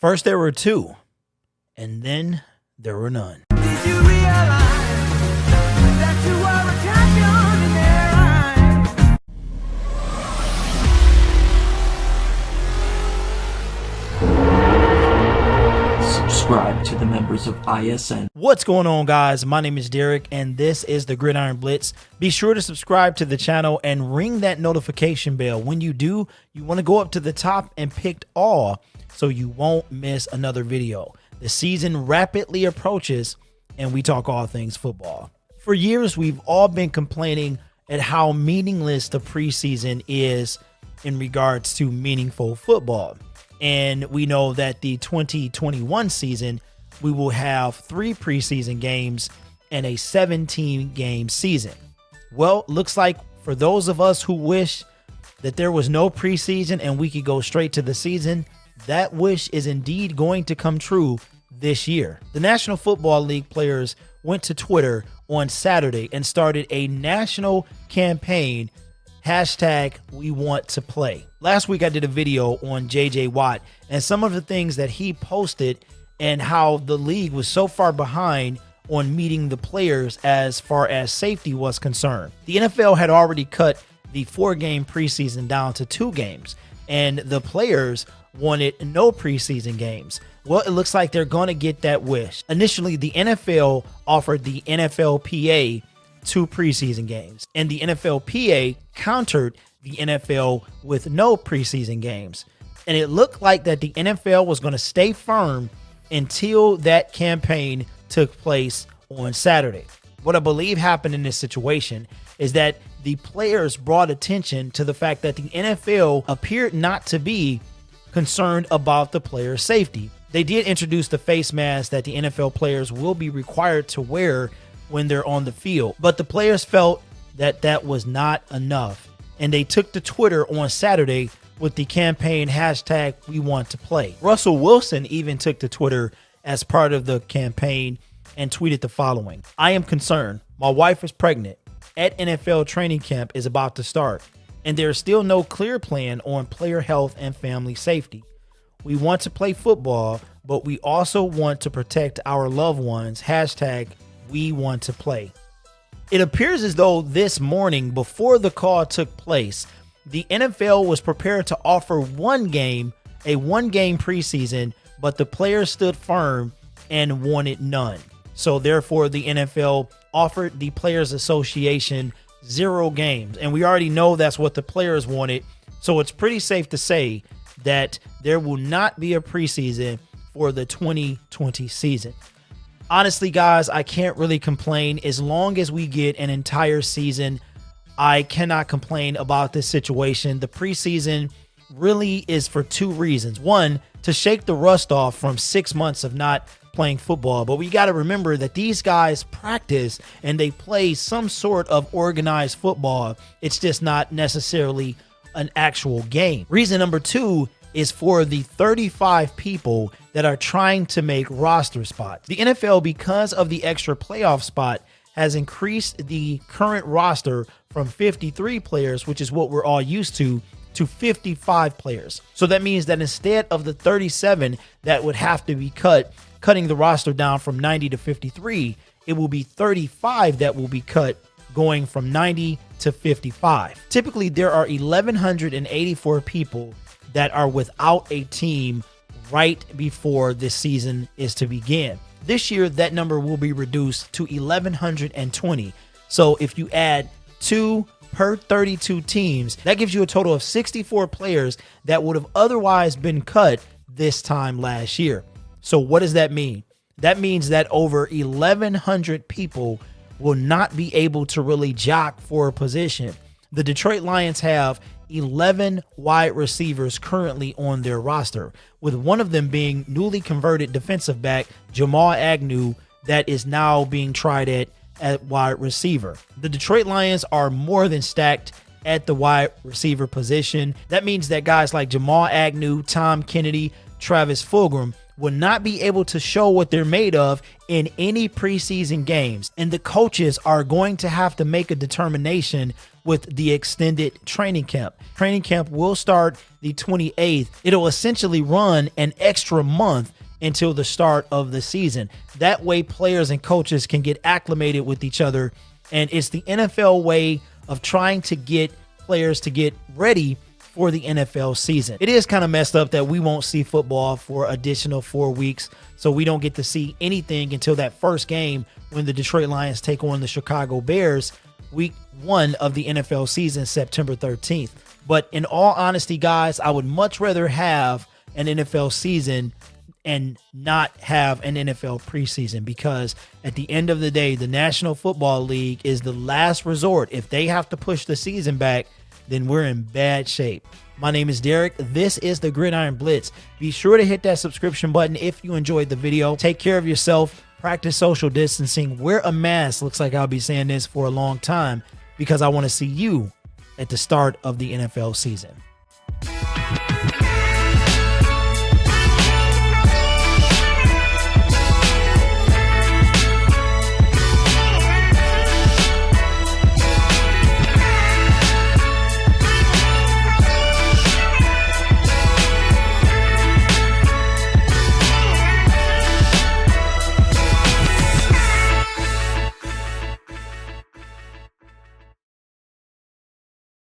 First there were two, and then there were none. Did you realize that you are a champion in their eyes? Subscribe to the members of ISN. What's going on, guys? My name is Derek, and this is the Gridiron Blitz. Be sure to subscribe to the channel and ring that notification bell. When you do, you want to go up to the top and pick all so you won't miss another video. The season rapidly approaches, and we talk all things football. For years, we've all been complaining at how meaningless the preseason is in regards to meaningful football. And we know that the 2021 season, we will have 3 preseason games and a 17-game season. Well, looks like for those of us who wish that there was no preseason and we could go straight to the season, that wish is indeed going to come true this year. The National Football League players went to Twitter on Saturday and started a national campaign, #WeWantToPlay. Last week I did a video on JJ Watt and some of the things that he posted and how the league was so far behind on meeting the players as far as safety was concerned. The NFL had already cut the 4-game preseason down to 2 games, and the players wanted no preseason games. Well, it looks like they're going to get that wish. Initially, the NFL offered the NFLPA 2 preseason games, and the NFLPA countered the NFL with no preseason games. And it looked like that the NFL was going to stay firm until that campaign took place on Saturday. What I believe happened in this situation is that the players brought attention to the fact that the NFL appeared not to be concerned about the player's safety. They did introduce the face mask that the NFL players will be required to wear when they're on the field, but the players felt that that was not enough, and they took to Twitter on Saturday with the campaign #WeWantToPlay. Russell Wilson even took to Twitter as part of the campaign and tweeted the following: "I am concerned. My wife is pregnant. At NFL training camp is about to start, and there is still no clear plan on player health and family safety. We want to play football, but we also want to protect our loved ones. #WeWantToPlay." It appears as though this morning, before the call took place, the NFL was prepared to offer a 1-game preseason, but the players stood firm and wanted none. So therefore, the NFL offered the Players Association 0 games. And we already know that's what the players wanted. So it's pretty safe to say that there will not be a preseason for the 2020 season. Honestly, guys, I can't really complain. As long as we get an entire season, I cannot complain about this situation. The preseason really is for 2 reasons. One, to shake the rust off from 6 months of not playing football. But we got to remember that these guys practice and they play some sort of organized football. It's just not necessarily an actual game. Reason number 2 is for the 35 people that are trying to make roster spots. The NFL, because of the extra playoff spot, has increased the current roster from 53 players, which is what we're all used to 55 players. So that means that instead of the 37 that would have to be cutting the roster down from 90 to 53, it will be 35 that will be cut, going from 90 to 55. Typically, there are 1,184 people that are without a team right before this season is to begin. This year, that number will be reduced to 1,120. So if you add 2 per 32 teams, that gives you a total of 64 players that would have otherwise been cut this time last year. So what does that mean? That means that over 1,100 people will not be able to really jock for a position. The Detroit Lions have 11 wide receivers currently on their roster, with one of them being newly converted defensive back Jamal Agnew that is now being tried at wide receiver. The Detroit Lions are more than stacked at the wide receiver position. That means that guys like Jamal Agnew, Tom Kennedy, Travis Fulgham will not be able to show what they're made of in any preseason games. And the coaches are going to have to make a determination with the extended training camp. Training camp will start the 28th. It'll essentially run an extra month until the start of the season. That way players and coaches can get acclimated with each other. And it's the NFL way of trying to get players to get ready for the NFL season. It is kind of messed up that we won't see football for additional 4 weeks. So we don't get to see anything until that first game when the Detroit Lions take on the Chicago Bears, week 1 of the NFL season, September 13th. But in all honesty, guys, I would much rather have an NFL season and not have an NFL preseason, because at the end of the day, the National Football League is the last resort. If they have to push the season back, then we're in bad shape. My name is Derek. This is the Gridiron Blitz. Be sure to hit that subscription button if you enjoyed the video. Take care of yourself. Practice social distancing. Wear a mask. Looks like I'll be saying this for a long time, because I want to see you at the start of the NFL season.